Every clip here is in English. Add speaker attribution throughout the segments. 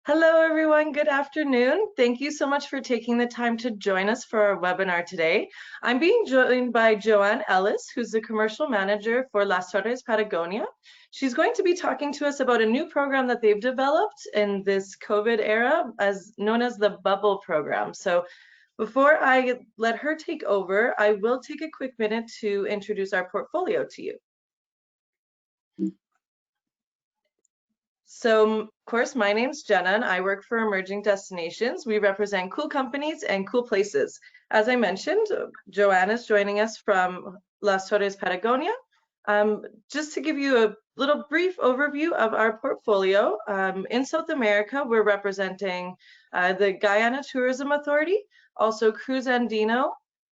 Speaker 1: Hello, everyone. Good afternoon. Thank you so much for taking the time to join us for our webinar today. I'm being joined by Joanne Ellis, who's the commercial manager for Las Torres Patagonia. She's going to be talking to us about a new program that they've developed in this COVID era, known as the Bubble program. So before I let her take over, I will take a quick minute to introduce our portfolio to you. So, of course, my name's Jenna and I work for Emerging Destinations. We represent cool companies and cool places. As I mentioned, Joanne is joining us from Las Torres Patagonia. Just to give you a little brief overview of our portfolio, in South America, we're representing the Guyana Tourism Authority, also Cruz Andino,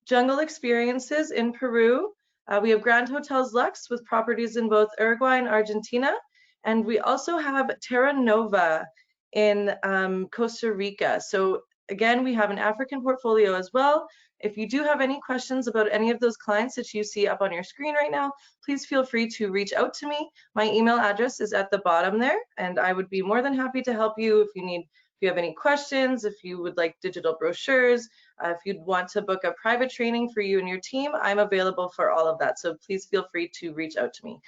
Speaker 1: Jungle Experiences in Peru. We have Grand Hotels Lux with properties in both Uruguay and Argentina. And we also have Terra Nova in Costa Rica. So again, we have an African portfolio as well. If you do have any questions about any of those clients that you see up on your screen right now, please feel free to reach out to me. My email address is at the bottom there, and I would be more than happy to help you if you have any questions, if you would like digital brochures, if you'd want to book a private training for you and your team, I'm available for all of that. So please feel free to reach out to me.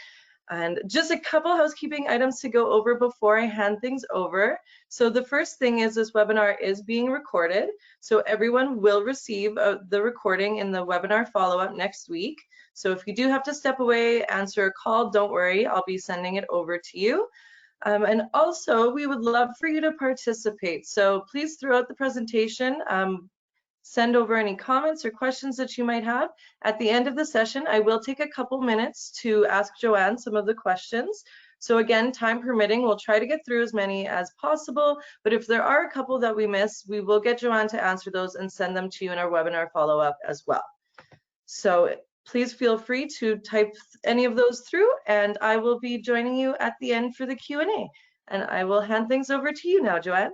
Speaker 1: And just a couple housekeeping items to go over before I hand things over. So the first thing is this webinar is being recorded. So everyone will receive the recording in the webinar follow-up next week. So if you do have to step away, answer a call, don't worry, I'll be sending it over to you. And also, we would love for you to participate. So please, throughout the presentation, send over any comments or questions that you might have. At the end of the session, I will take a couple minutes to ask Joanne some of the questions. So again, time permitting, we'll try to get through as many as possible, but if there are a couple that we miss, we will get Joanne to answer those and send them to you in our webinar follow-up as well. So please feel free to type any of those through, and I will be joining you at the end for the Q&A. And I will hand things over to you now, Joanne.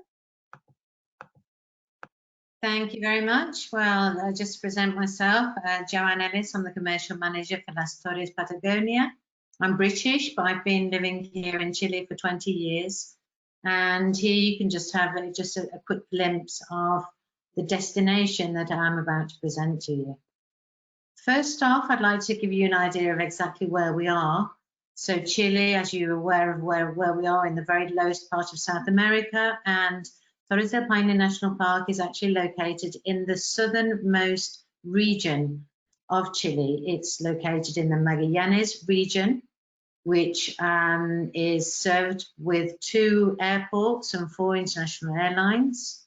Speaker 2: Thank you very much. Well, I'll just present myself, Joanne Ellis. I'm the commercial manager for Las Torres Patagonia. I'm British, but I've been living here in Chile for 20 years. And here you can just have a quick glimpse of the destination that I'm about to present to you. First off, I'd like to give you an idea of exactly where we are. So Chile, as you're aware of where we are, in the very lowest part of South America, and Torres del Paine National Park is actually located in the southernmost region of Chile. It's located in the Magallanes region, which is served with 2 airports and 4 international airlines.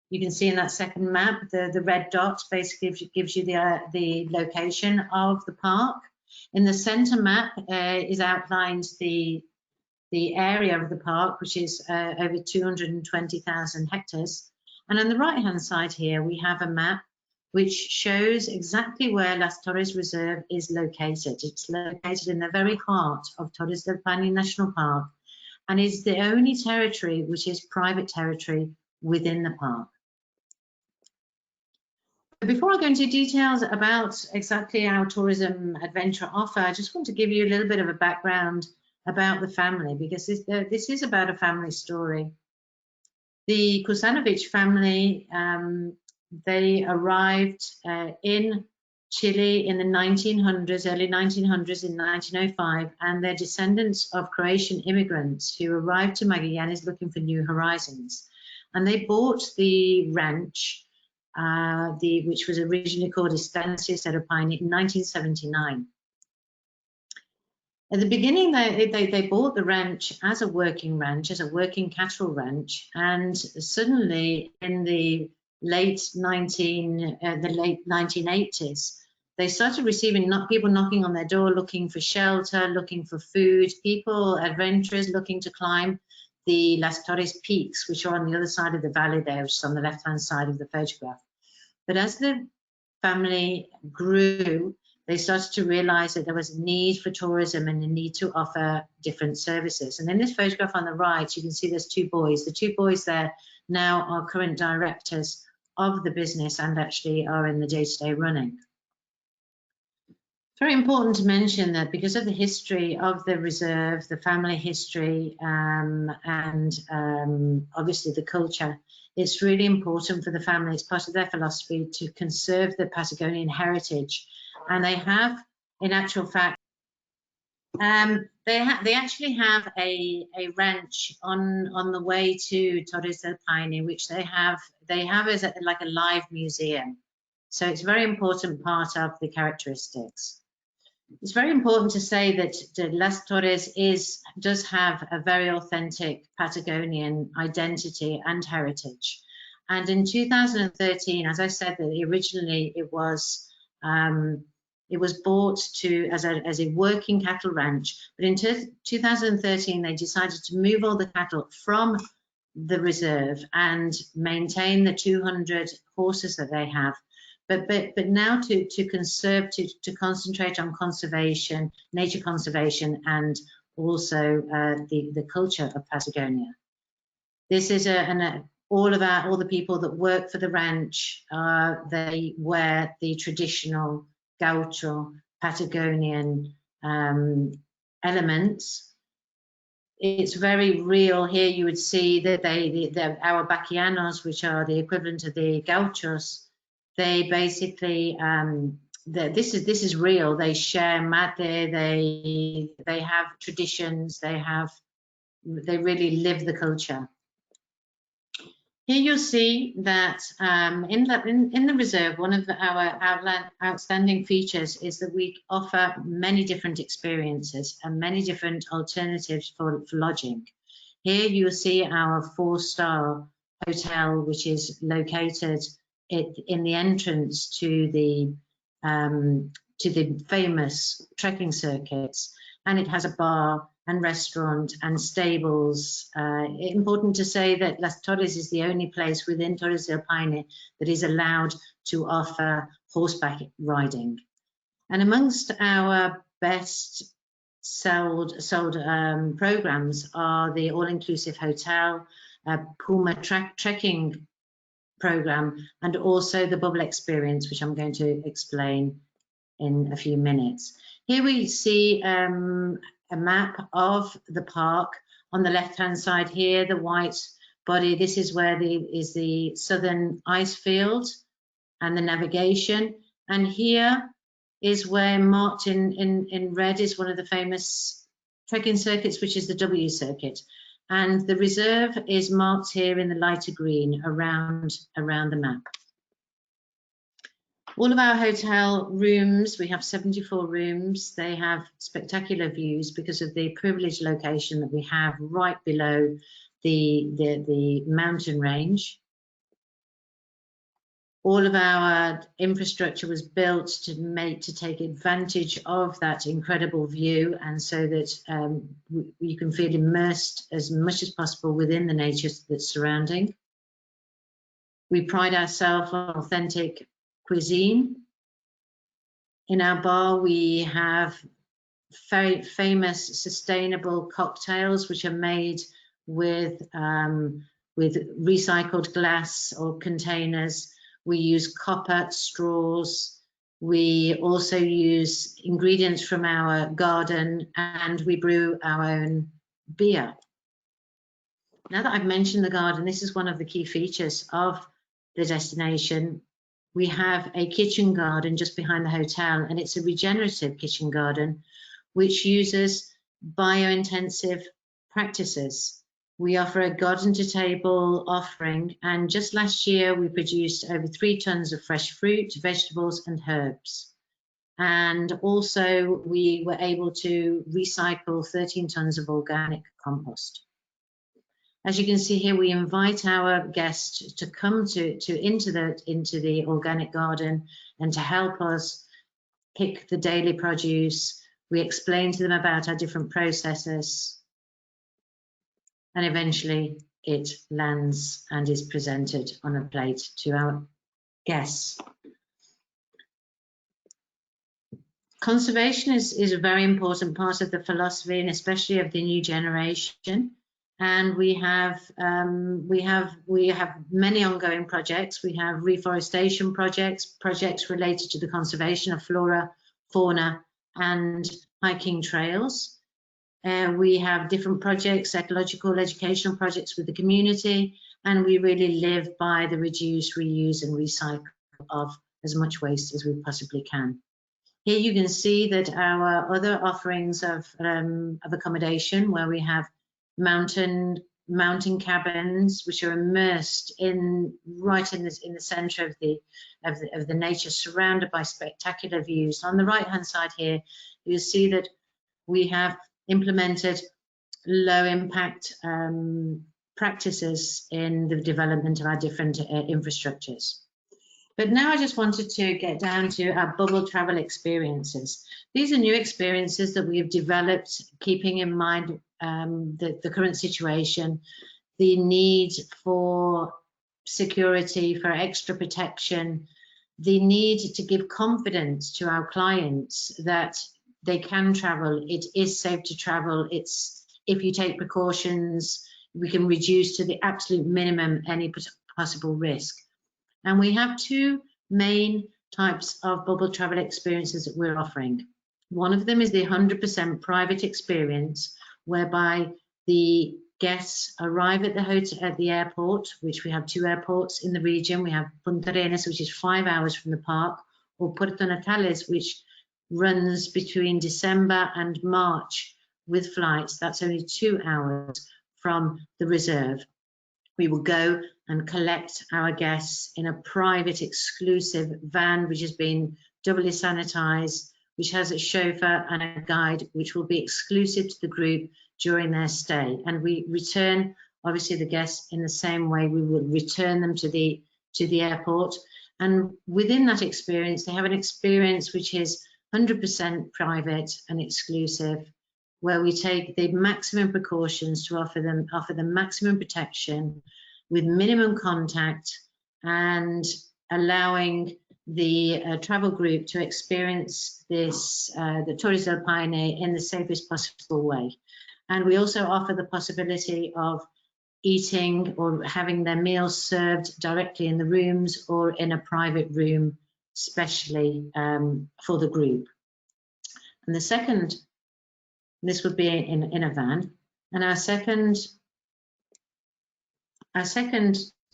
Speaker 2: You can see in that second map, the red dot basically gives you the location of the park. In the center map is outlined the area of the park, which is over 220,000 hectares. And on the right-hand side here, we have a map which shows exactly where Las Torres Reserve is located. It's located in the very heart of Torres del Paine National Park and is the only territory which is private territory within the park. Before I go into details about exactly our tourism adventure offer, I just want to give you a little bit of a background about the family, because this is about a family story. The Kusanovic family, they arrived in Chile in the 1900s, early 1900s, in 1905, and they're descendants of Croatian immigrants who arrived to Magallanes looking for new horizons. And they bought the ranch, which was originally called Estancia Torres del Paine, in 1979. At the beginning, they bought the ranch as a working cattle ranch, and suddenly in the late 1980s, they started receiving people knocking on their door looking for shelter, looking for food, adventurers looking to climb the Las Torres peaks, which are on the other side of the valley there, which is on the left-hand side of the photograph. But as the family grew, they started to realize that there was a need for tourism and a need to offer different services. And in this photograph on the right, you can see there's 2 boys. The 2 boys there now are current directors of the business and actually are in the day-to-day running. Very important to mention that because of the history of the reserve, the family history, and obviously the culture, it's really important for the family, it's part of their philosophy, to conserve the Patagonian heritage. And they have, in actual fact, they actually have a ranch on the way to Torres del Paine, which they have as like a live museum. So it's a very important part of the characteristics. It's very important to say that Las Torres does have a very authentic Patagonian identity and heritage. And in 2013, as I said, that originally it was bought as a working cattle ranch. But in 2013, they decided to move all the cattle from the reserve and maintain the 200 horses that they have. But now to conserve, to concentrate on conservation, nature conservation, and also the culture of Patagonia. This is all the people that work for the ranch, they wear the traditional gaucho Patagonian elements. It's very real. Here you would see that our Baquianos, which are the equivalent of the gauchos, they basically this is real. They share mate, they have traditions, they really live the culture. Here you'll see that in the reserve, one of our outstanding features is that we offer many different experiences and many different alternatives for lodging. Here you'll see our 4-star hotel, which is located in the entrance to the famous trekking circuits, and it has a bar and restaurant and stables. Important to say that Las Torres is the only place within Torres del Paine that is allowed to offer horseback riding. And amongst our best sold programs are the all-inclusive hotel, Puma trekking program, and also the bubble experience, which I'm going to explain in a few minutes. Here we see a map of the park. On the left-hand side here, the white body, this is where is the southern ice field and the navigation. And here is where marked in red is one of the famous trekking circuits, which is the W circuit. And the reserve is marked here in the lighter green around the map. All of our hotel rooms, we have 74 rooms. They have spectacular views because of the privileged location that we have right below the mountain range. All of our infrastructure was built to take advantage of that incredible view, and so that you can feel immersed as much as possible within the nature that's surrounding. We pride ourselves on authentic cuisine. In our bar, we have very famous sustainable cocktails, which are made with recycled glass or containers. We use copper straws. We also use ingredients from our garden, and we brew our own beer. Now that I've mentioned the garden, this is one of the key features of the destination. We have a kitchen garden just behind the hotel, and it's a regenerative kitchen garden which uses biointensive practices. We offer a garden to table offering, and just last year we produced over 3 tons of fresh fruit, vegetables and herbs. And also we were able to recycle 13 tons of organic compost. As you can see here, we invite our guests to come into the organic garden and to help us pick the daily produce. We explain to them about our different processes, and eventually it lands and is presented on a plate to our guests. Conservation is a very important part of the philosophy, and especially of the new generation. And we have many ongoing projects. We have reforestation projects related to the conservation of flora, fauna, and hiking trails. We have different projects, ecological, educational projects with the community, and we really live by the reduce, reuse and recycle of as much waste as we possibly can. Here you can see that our other offerings of accommodation, where we have mountain cabins, which are immersed right in the centre of the nature, surrounded by spectacular views. On the right hand side here, you'll see that we have implemented low impact practices in the development of our different infrastructures. But now I just wanted to get down to our bubble travel experiences. These are new experiences that we have developed, keeping in mind the current situation, the need for security, for extra protection, the need to give confidence to our clients that they can travel, it is safe to travel, if you take precautions, we can reduce to the absolute minimum any possible risk. And we have two main types of bubble travel experiences that we're offering. One of them is the 100% private experience, whereby the guests arrive at the hotel, at the airport, which we have two airports in the region. We have Punta Arenas, which is 5 hours from the park, or Puerto Natales, which runs between December and March with flights. That's only 2 hours from the reserve. We will go and collect our guests in a private exclusive van, which has been doubly sanitized, which has a chauffeur and a guide, which will be exclusive to the group during their stay. And we return, obviously, the guests in the same way we will return them to the airport. And within that experience, they have an experience which is 100% private and exclusive, where we take the maximum precautions to offer them maximum protection with minimum contact, and allowing the travel group to experience this, the Torres del Paine, in the safest possible way. And we also offer the possibility of eating or having their meals served directly in the rooms or in a private room, specially for the group. And the second, this would be in a van. And our second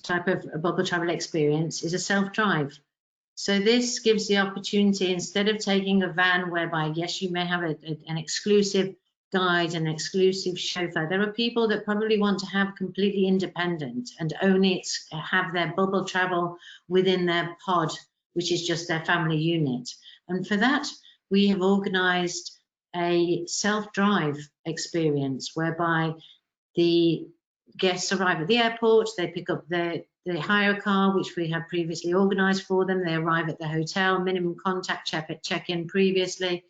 Speaker 2: type of bubble travel experience is a self-drive. So this gives the opportunity, instead of taking a van whereby, yes, you may have an exclusive guide, an exclusive chauffeur, there are people that probably want to have completely independent and only have their bubble travel within their pod, which is just their family unit. And for that, we have organized a self-drive experience whereby the guests arrive at the airport, they pick up they hire a car, which we have previously organized for them, they arrive at the hotel, minimum contact check-in previously,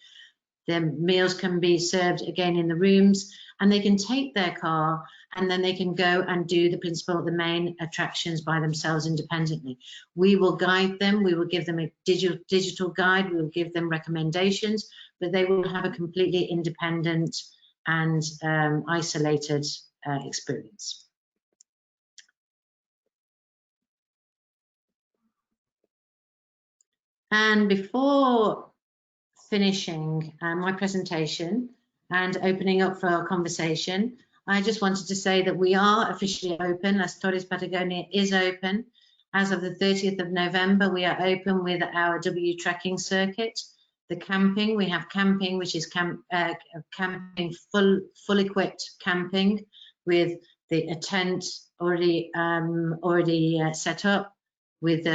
Speaker 2: their meals can be served again in the rooms, and they can take their car and then they can go and do the main attractions by themselves independently. We will guide them, we will give them a digital guide, we will give them recommendations, but they will have a completely independent and isolated experience. And before finishing my presentation and opening up for our conversation, I just wanted to say that we are officially open. Las Torres Patagonia is open. As of the 30th of November, we are open with our W trekking circuit. The camping, we have camping, which is camping, full equipped camping with a tent already set up, with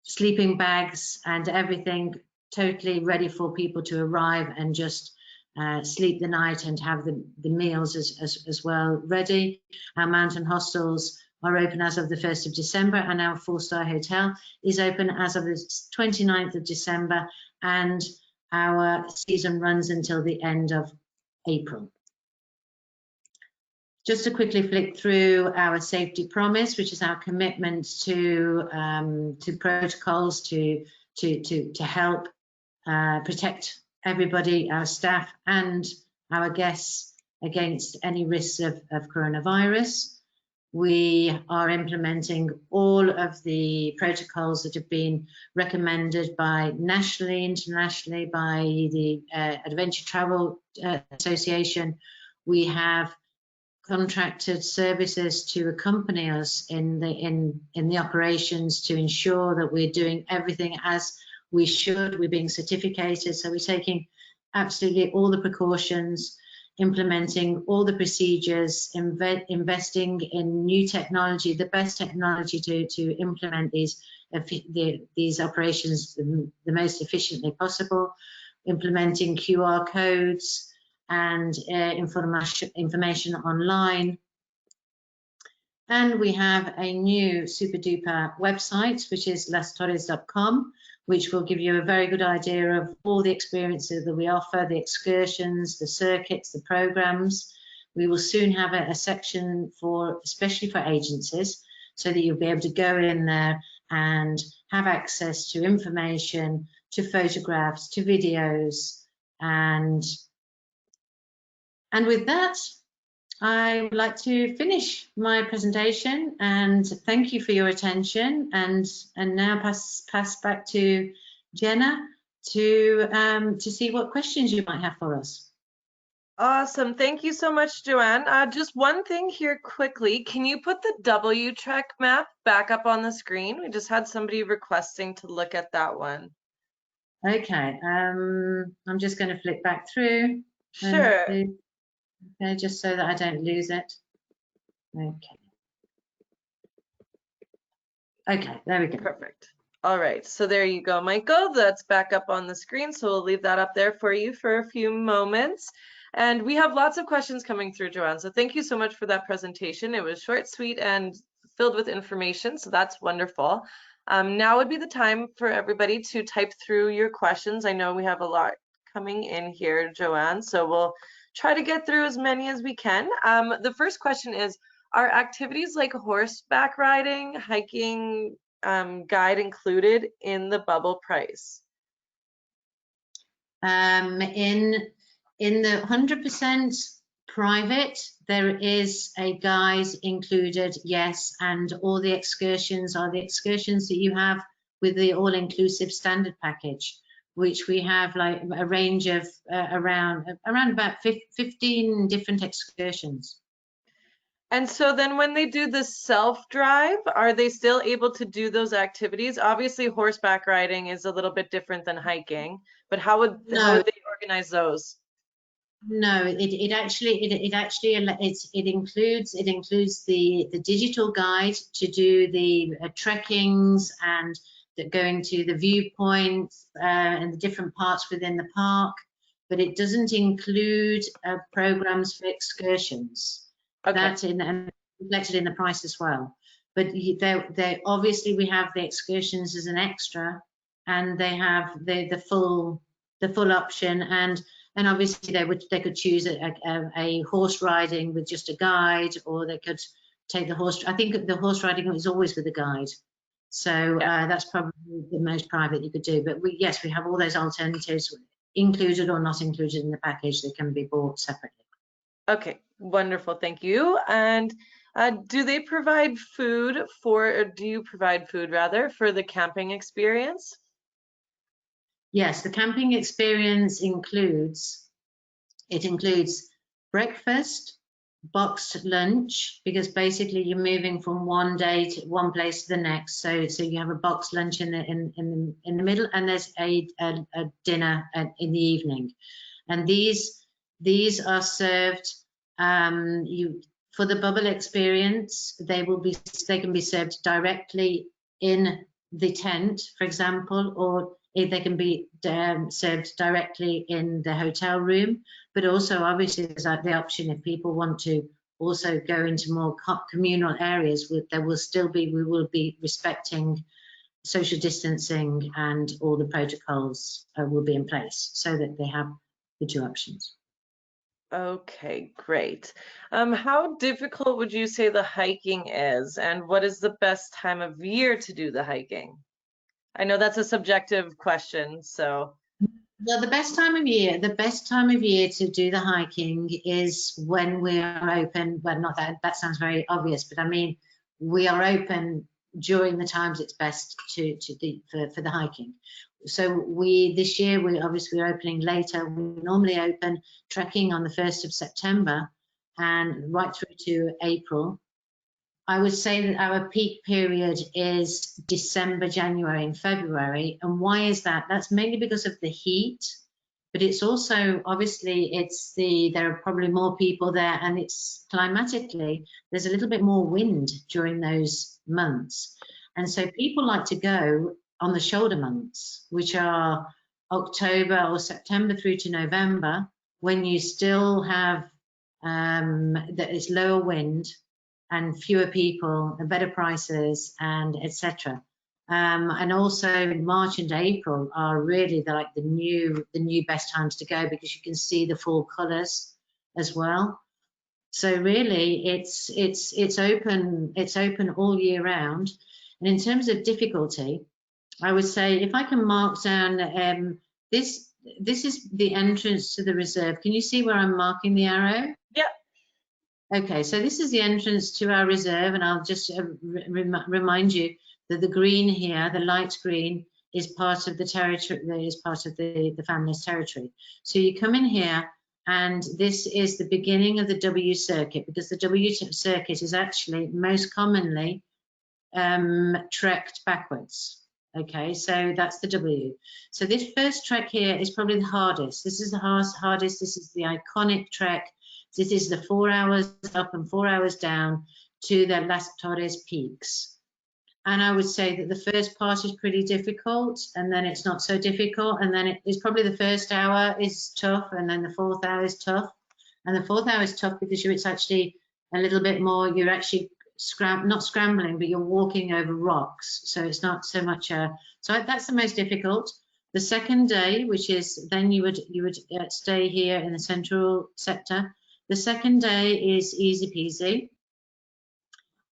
Speaker 2: sleeping bags and everything totally ready for people to arrive and just sleep the night and have the meals as well ready. Our mountain hostels are open as of the 1st of December, and our 4-star hotel is open as of the 29th of December, and our season runs until the end of April. Just to quickly flick through our safety promise, which is our commitment to protocols to help protect everybody, our staff and our guests, against any risks of coronavirus. We are implementing all of the protocols that have been recommended by nationally, internationally, by the Adventure Travel Association. We have contracted services to accompany us in the operations to ensure that we're doing everything as we should. We're being certificated, so we're taking absolutely all the precautions, implementing all the procedures, investing in new technology, the best technology to implement these operations the most efficiently possible, implementing QR codes and information online. And we have a new super duper website, which is lastorres.com, which will give you a very good idea of all the experiences that we offer, the excursions, the circuits, the programs. We will soon have a section especially for agencies, so that you'll be able to go in there and have access to information, to photographs, to videos, and with that, I would like to finish my presentation and thank you for your attention, and now pass back to Jenna to see what questions you might have for us.
Speaker 1: Awesome. Thank you so much, Joanne. Just one thing here quickly. Can you put the W-Trek map back up on the screen? We just had somebody requesting to look at that one.
Speaker 2: Okay. I'm just going to flick back through.
Speaker 1: Sure.
Speaker 2: Okay, just so that I don't lose it. Okay. Okay, there we go.
Speaker 1: Perfect. All right, so there you go, Michael. That's back up on the screen, so we'll leave that up there for you for a few moments. And we have lots of questions coming through, Joanne, so thank you so much for that presentation. It was short, sweet, and filled with information, so that's wonderful. Now would be the time for everybody to type through your questions. I know we have a lot coming in here, Joanne, so we'll try to get through as many as we can. The first question is, are activities like horseback riding, hiking, guide included in the bubble price?
Speaker 2: In the 100% private, there is a guide included, yes, and all the excursions are the excursions that you have with the all-inclusive standard package, which we have like a range of around about 15 different excursions.
Speaker 1: And so then when they do the self-drive, are they still able to do those activities? Obviously, horseback riding is a little bit different than hiking, but how would they organize those?
Speaker 2: No, it includes the digital guide to do the trekkings and going to the viewpoints and the different parts within the park, but it doesn't include programs for excursions. Okay. That's reflected in the price as well. But they obviously we have the excursions as an extra, and they have the full option, and obviously they could choose a horse riding with just a guide, or they could take the horse. I think the horse riding is always with a guide, so that's probably the most private you could do. But yes, we have all those alternatives included or not included in the package. They can be bought separately.
Speaker 1: Okay, wonderful, thank you. And do you provide food for the camping experience?
Speaker 2: Yes, the camping experience includes breakfast, boxed lunch, because basically you're moving from one place to the next. So you have a boxed lunch in the middle, and there's a dinner in the evening, and these are served. For the bubble experience, they can be served directly in the tent, for example, or they can be served directly in the hotel room. But also, obviously, there's the option if people want to also go into more communal areas. We will be respecting social distancing, and all the protocols will be in place so that they have the two options.
Speaker 1: Okay, great. How difficult would you say the hiking is, and what is the best time of year to do the hiking? I know that's a subjective question, so.
Speaker 2: Well, the best time of year to do the hiking is when we are open. Well, not that, that sounds very obvious, but I mean, we are open during the times it's best for the hiking. So this year we obviously are opening later. We normally open trekking on the 1st of September and right through to April. I would say that our peak period is December, January, and February. And why is that? That's mainly because of the heat, but it's also obviously there are probably more people there, and it's climatically there's a little bit more wind during those months. And so people like to go on the shoulder months, which are October or September through to November, when you still have that is lower wind and fewer people and better prices and etc. And also March and April are really the new best times to go, because you can see the full colours as well. So really it's open all year round. And in terms of difficulty, I would say if I can mark down this is the entrance to the reserve. Can you see where I'm marking the arrow?
Speaker 1: Yeah.
Speaker 2: Okay, so this is the entrance to our reserve, and I'll just remind you that the green here, the light green, is part of the territory, is part of the family's territory. So you come in here, and this is the beginning of the W circuit, because the W circuit is actually most commonly trekked backwards. Okay, so that's the W. So this first trek here is probably the hardest. This is the hardest. This is the iconic trek. This is the 4 hours up and 4 hours down to the Las Torres peaks. And I would say that the first part is pretty difficult, and then it's not so difficult, and then it's probably the first hour is tough, and then the 4th hour is tough. And the 4th hour is tough because it's actually a little bit more, you're actually not scrambling, but you're walking over rocks. So it's not so much so that's the most difficult. The second day, which is then you would stay here in the central sector. The second day is easy peasy,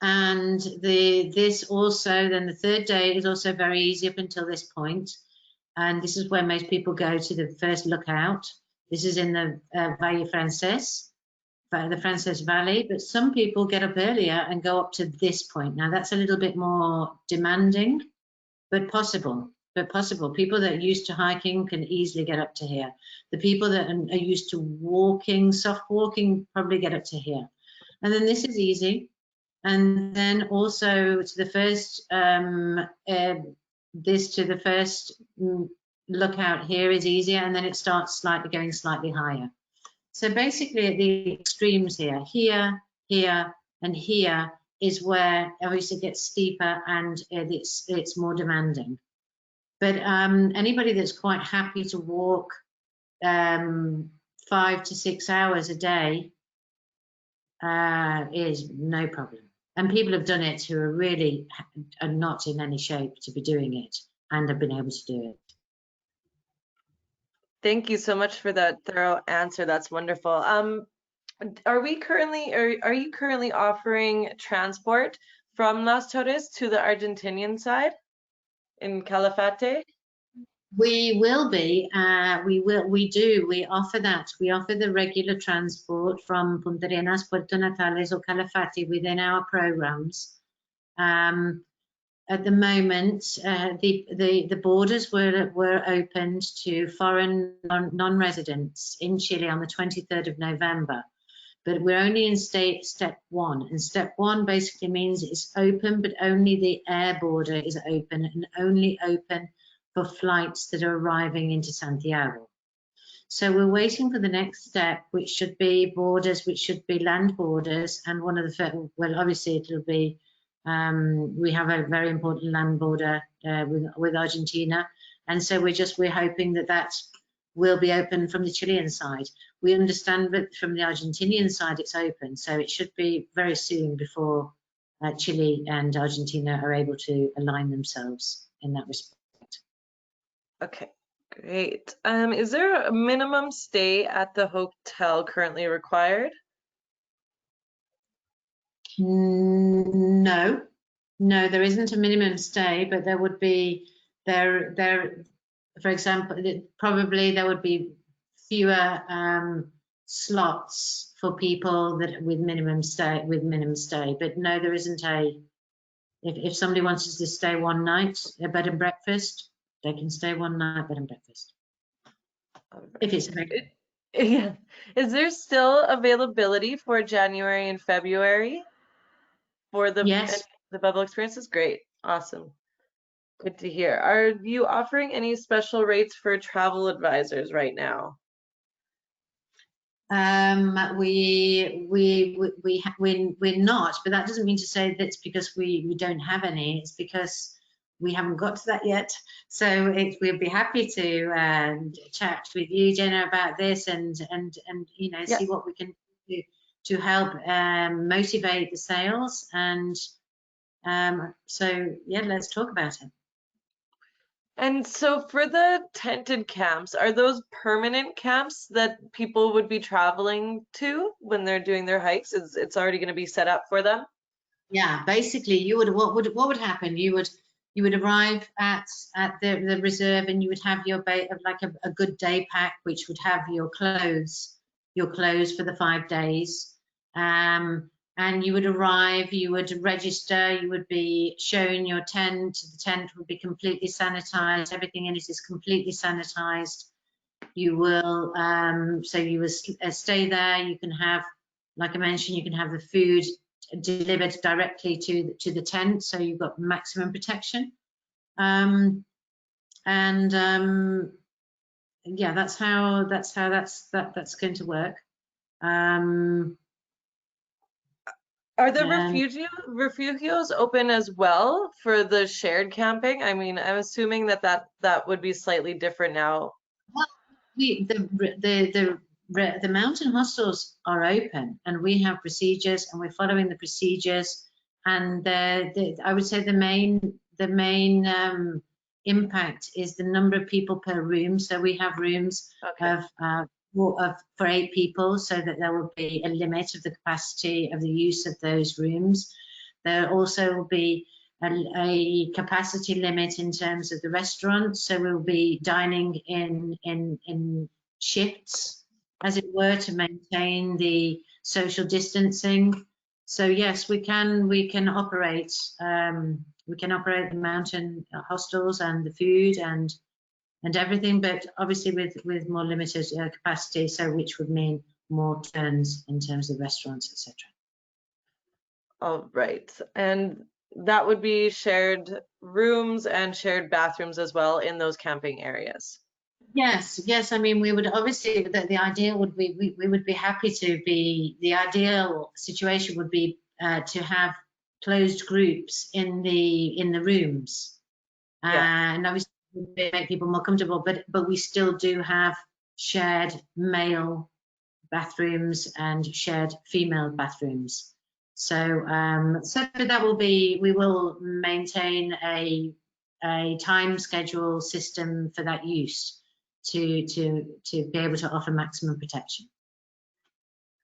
Speaker 2: and this also, then the third day is also very easy up until this point, and this is where most people go to the first lookout. This is in the Valle Frances, the Frances Valley, but some people get up earlier and go up to this point. Now that's a little bit more demanding, but possible. People that are used to hiking can easily get up to here. The people that are used to walking, soft walking, probably get up to here. And then this is easy. And then also to the first, lookout here is easier, and then it starts going slightly higher. So basically at the extremes here, here, and here is where obviously it gets steeper and it's more demanding. But anybody that's quite happy to walk 5 to 6 hours a day is no problem. And people have done it who are not in any shape to be doing it and have been able to do it.
Speaker 1: Thank you so much for that thorough answer. That's wonderful. Are you currently offering transport from Las Torres to the Argentinian side in Califate?
Speaker 2: We will be. We offer that. We offer the regular transport from Punta Arenas, Puerto Natales, or Calafate within our programs. At the moment, the borders were opened to foreign non-residents in Chile on the 23rd of November. But we're only in step 1, and step 1 basically means it's open, but only the air border is open, and only open for flights that are arriving into Santiago. So we're waiting for the next step, which should be borders, which should be land borders, and one of the, well, obviously it'll be, we have a very important land border with Argentina, and so we're hoping that will be open from the Chilean side. We understand that from the Argentinian side it's open, so it should be very soon before Chile and Argentina are able to align themselves in that respect.
Speaker 1: Okay, great. Is there a minimum stay at the hotel currently required?
Speaker 2: No, there isn't a minimum stay, but there would be for example, probably there would be fewer slots for people that with minimum stay. But no, there isn't a. If somebody wants to stay one night, a bed and breakfast, they can stay one night bed and breakfast. If it's available.
Speaker 1: Yeah. Is there still availability for January and February for
Speaker 2: Yes.
Speaker 1: the bubble experiences? Great. Awesome. Good to hear. Are you offering any special rates for travel advisors right now?
Speaker 2: We're not, but that doesn't mean to say that's because we don't have any. It's because we haven't got to that yet. So we'd be happy to chat with you, Jenna, about this and you know, see what we can do to help motivate the sales. And so yeah, let's talk about it.
Speaker 1: And so for the tented camps, are those permanent camps that people would be traveling to when they're doing their hikes? It's already going to be set up for them?
Speaker 2: Yeah, basically, what would happen? You would arrive at the reserve, and you would have your like a good day pack, which would have your clothes for the 5 days. And you would arrive, you would register, you would be shown your tent. The tent would be completely sanitized. Everything in it is completely sanitized. You will so you will stay there. You can have, like I mentioned, you can have the food delivered directly to the tent, so you've got maximum protection. Yeah, that's going to work.
Speaker 1: Are the refugios open as well for the shared camping? I mean, I'm assuming that would be slightly different now.
Speaker 2: Well, the mountain hostels are open, and we have procedures, and we're following the procedures. And I would say the main impact is the number of people per room. So we have rooms for 8 people, so that there will be a limit of the capacity of the use of those rooms. There also will be a capacity limit in terms of the restaurant, so we'll be dining in shifts, as it were, to maintain the social distancing. So yes, we can operate the mountain hostels and the food and everything, but obviously with more limited capacity, so which would mean more turns in terms of restaurants, etc.
Speaker 1: All right. And that would be shared rooms and shared bathrooms as well in those camping areas.
Speaker 2: Yes. I mean, we would obviously, the ideal would be, we would be happy to be, the ideal situation would be to have closed groups in the rooms. And obviously make people more comfortable, but we still do have shared male bathrooms and shared female bathrooms. So that will be, we will maintain a time schedule system for that use to be able to offer maximum protection.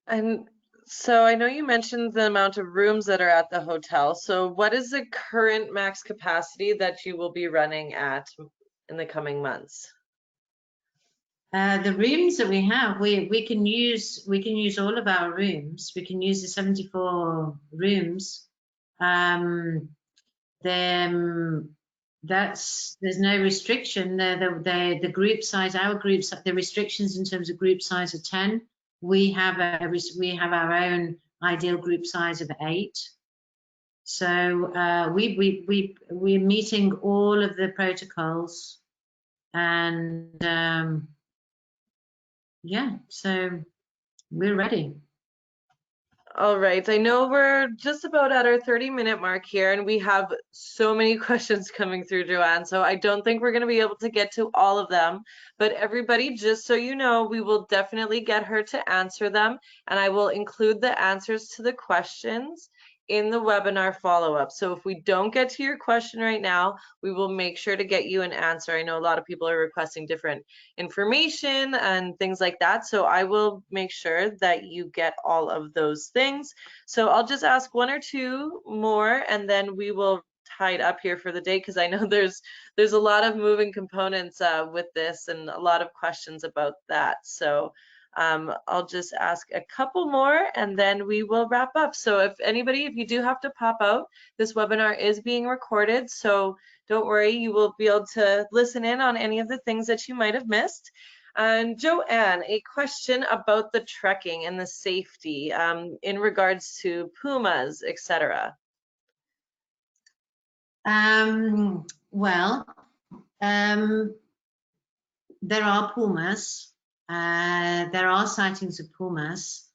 Speaker 1: And so I know you mentioned the amount of rooms that are at the hotel. So what is the current max capacity that you will be running at in the coming months?
Speaker 2: The rooms that we have, we can use all of our rooms. We can use the 74 rooms. There's no restriction. The group size, our groups, the restrictions in terms of group size are 10. We have our own ideal group size of 8. So we're meeting all of the protocols, and yeah, so we're ready.
Speaker 1: All right, I know we're just about at our 30-minute mark here, and we have so many questions coming through, Joanne, so I don't think we're going to be able to get to all of them. But everybody, just so you know, we will definitely get her to answer them, and I will include the answers to the questions in the webinar follow-up. So if we don't get to your question right now, we will make sure to get you an answer. I know a lot of people are requesting different information and things like that, so I will make sure that you get all of those things. So I'll just ask 1 or 2 more, and then we will tied up here for the day, because I know there's a lot of moving components with this and a lot of questions about that. So I'll just ask a couple more and then we will wrap up. So if you do have to pop out, this webinar is being recorded, so don't worry, you will be able to listen in on any of the things that you might have missed. And Joanne, a question about the trekking and the safety in regards to pumas, etc.
Speaker 2: Well, there are pumas. There are sightings of pumas.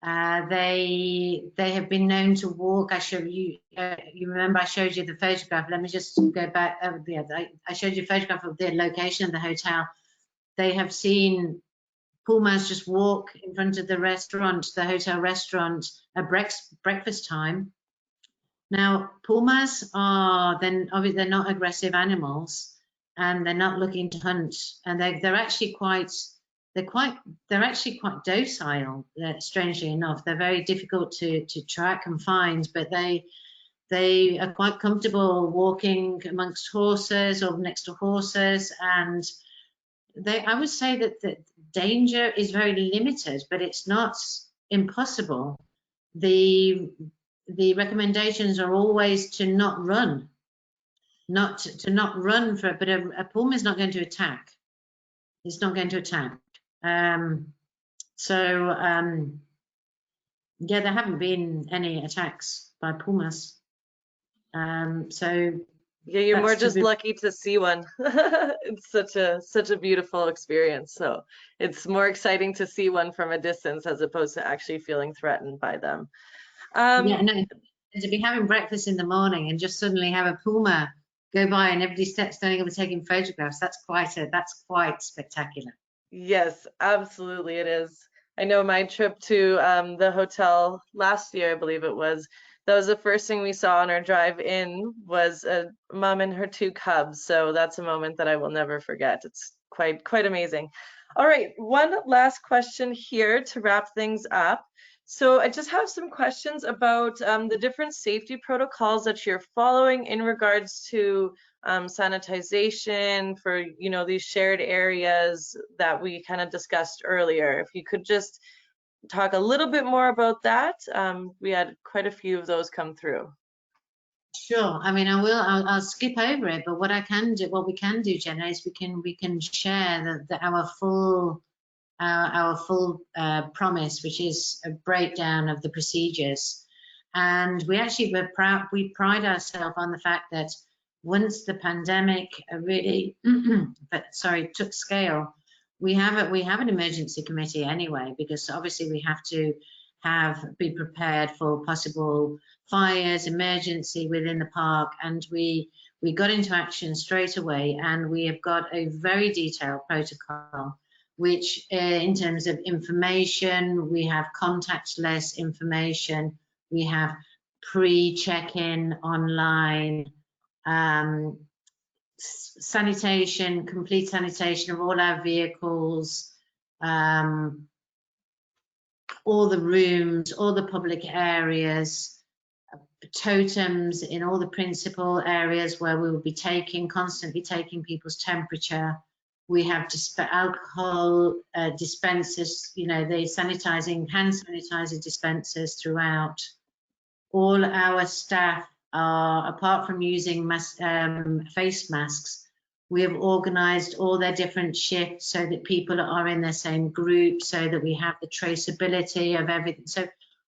Speaker 2: They have been known to walk. I showed you. You remember I showed you the photograph. Let me just go back. I showed you a photograph of the location of the hotel. They have seen pumas just walk in front of the restaurant, the hotel restaurant, at breakfast time. Now, pumas are obviously they're not aggressive animals, and they're not looking to hunt, and they're actually quite docile. Strangely enough, they're very difficult to track and find, but they are quite comfortable walking amongst horses or next to horses, and I would say that the danger is very limited, but it's not impossible. The recommendations are always to not run, but a puma is not going to attack. It's not going to attack. Yeah, there haven't been any attacks by pumas.
Speaker 1: Yeah, you're more just lucky to see one. It's such a beautiful experience. So it's more exciting to see one from a distance as opposed to actually feeling threatened by them.
Speaker 2: Yeah, no, to be having breakfast in the morning and just suddenly have a puma go by and everybody standing up and taking photographs, that's quite spectacular.
Speaker 1: Yes, absolutely it is. I know my trip to the hotel last year, I believe it was, that was the first thing we saw on our drive in was a mom and her 2 cubs. So that's a moment that I will never forget. It's quite amazing. All right, one last question here to wrap things up. So I just have some questions about the different safety protocols that you're following in regards to sanitization for, these shared areas that we kind of discussed earlier. If you could just talk a little bit more about that. We had quite a few of those come through.
Speaker 2: Sure. I mean, I'll skip over it, but what we can do, Jenna, is we can share our full promise, which is a breakdown of the procedures. And we pride ourselves on the fact that once the pandemic really, took scale, we have an emergency committee anyway, because obviously we have to be prepared for possible fires, emergency within the park, and we got into action straight away, and we have got a very detailed protocol, which in terms of information, we have contactless information, we have pre-check-in online, sanitation, complete sanitation of all our vehicles, all the rooms, all the public areas, totems in all the principal areas where we will be constantly taking people's temperature. We have alcohol dispensers, the hand sanitizer dispensers throughout. All our staff are, apart from using face masks, we have organized all their different shifts so that people are in their same group, so that we have the traceability of everything. So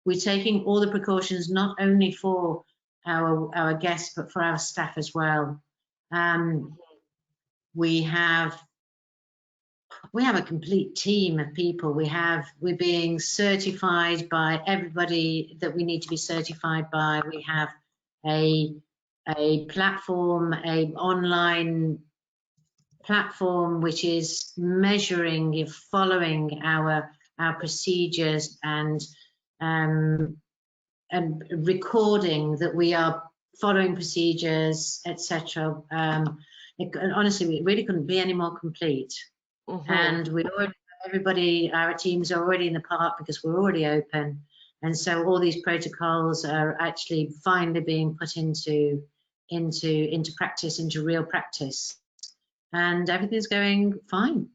Speaker 2: we're taking all the precautions, not only for our guests, but for our staff as well. We have a complete team of people. We're being certified by everybody that we need to be certified by. We have a platform, an online platform, which is measuring, following our procedures and recording that we are following procedures, etc. Honestly, it really couldn't be any more complete. And our teams are already in the park because we're already open, and so all these protocols are actually finally being put into into practice, into real practice, and everything's going fine.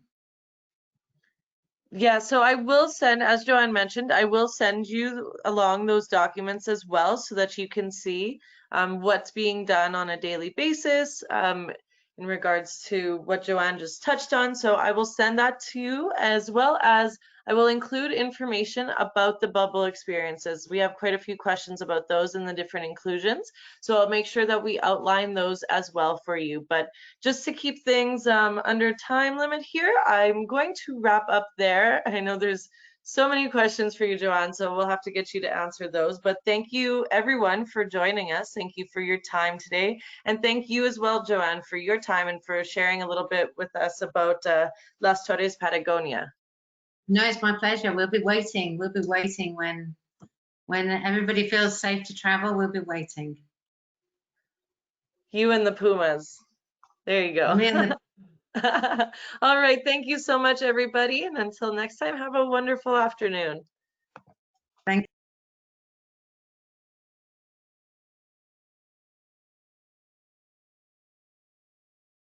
Speaker 1: Yeah, so I will send, as Joanne mentioned, I will send you along those documents as well so that you can see what's being done on a daily basis in regards to what Joanne just touched on. So I will send that to you, as well as I will include information about the bubble experiences. We have quite a few questions about those and the different inclusions. So I'll make sure that we outline those as well for you. But just to keep things under time limit here, I'm going to wrap up there. I know there's so many questions for you, Joanne, so we'll have to get you to answer those. But thank you, everyone, for joining us. Thank you for your time today. And thank you as well, Joanne, for your time and for sharing a little bit with us about Las Torres Patagonia.
Speaker 2: No, it's my pleasure. We'll be waiting. We'll be waiting when everybody feels safe to travel. We'll be waiting.
Speaker 1: You and the Pumas. There you go.
Speaker 2: Me and the
Speaker 1: All right. Thank you so much, everybody. And until next time, have a wonderful afternoon.
Speaker 2: Thank